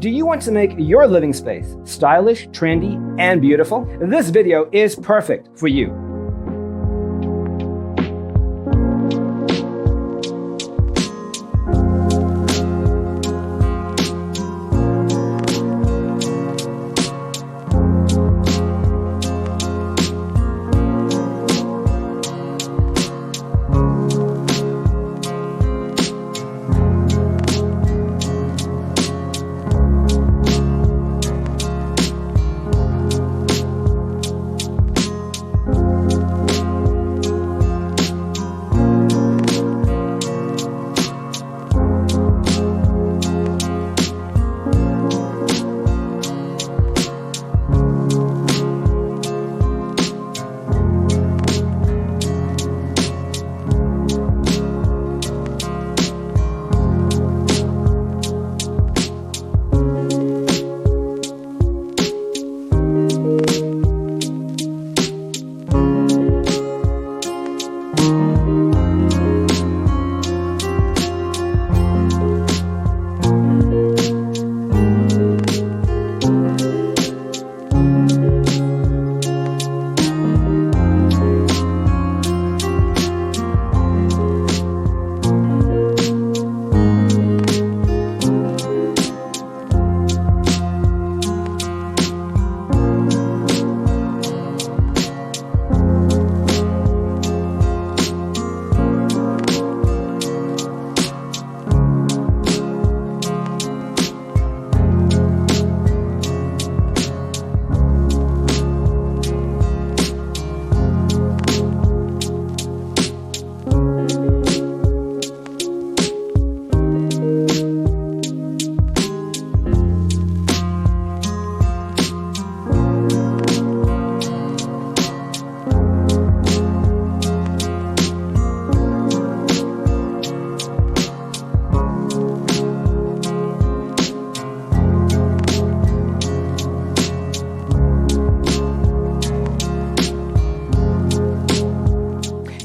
Do you want to make your living space stylish, trendy, and beautiful? This video is perfect for you.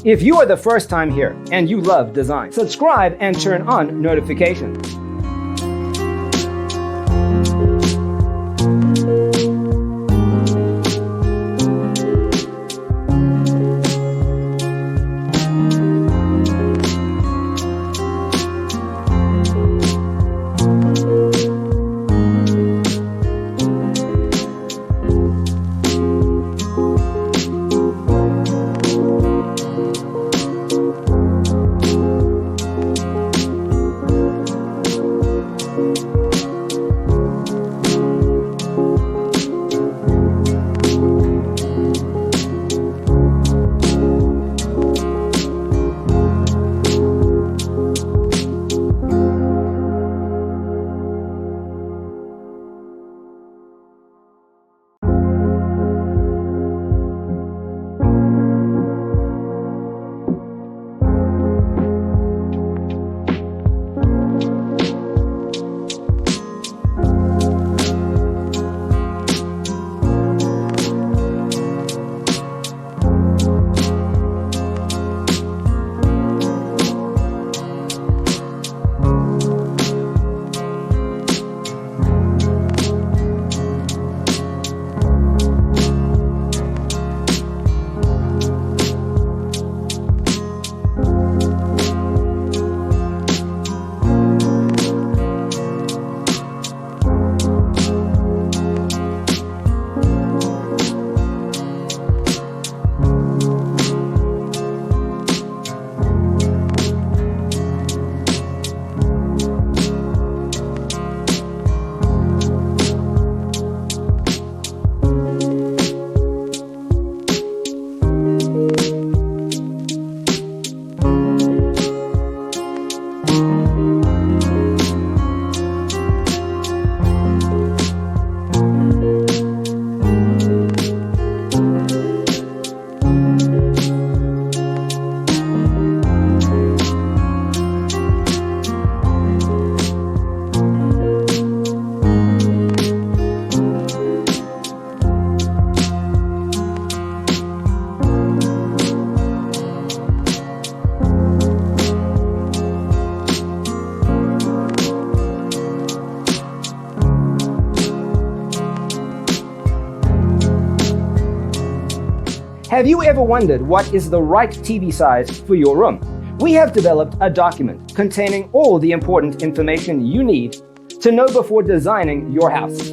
If you are the first time here and you love design, subscribe and turn on notifications. Have you ever wondered what is the right TV size for your room? We have developed a document containing all the important information you need to know before designing your house.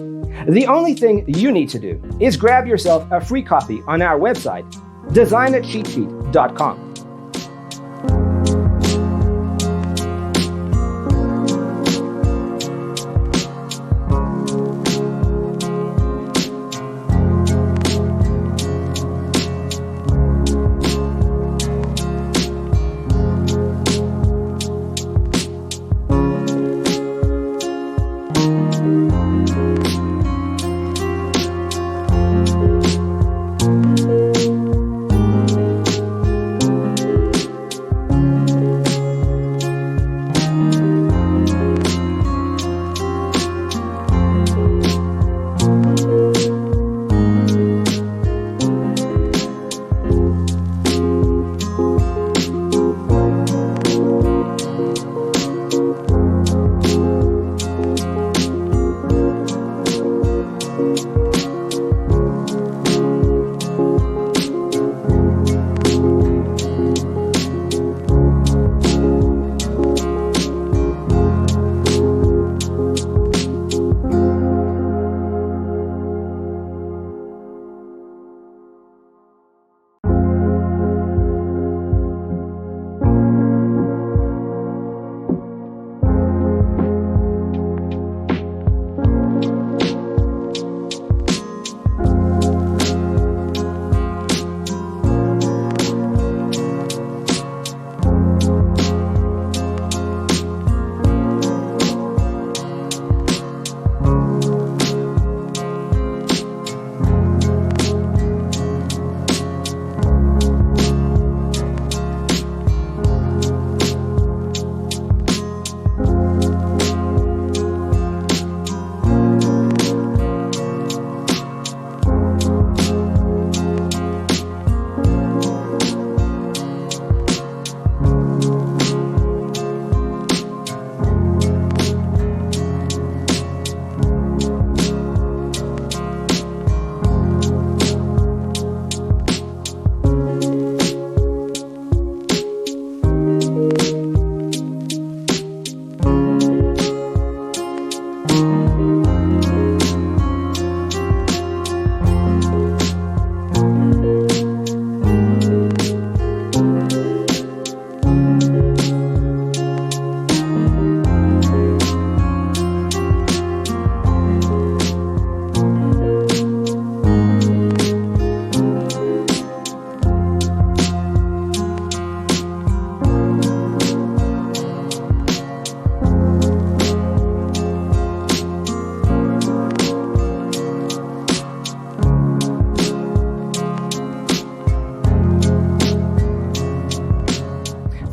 The only thing you need to do is grab yourself a free copy on our website, designercheatsheet.com.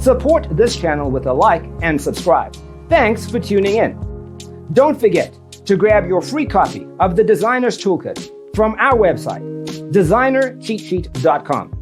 Support this channel with a like and subscribe. Thanks for tuning in. Don't forget to grab your free copy of the Designer's Toolkit from our website, designercheatsheet.com.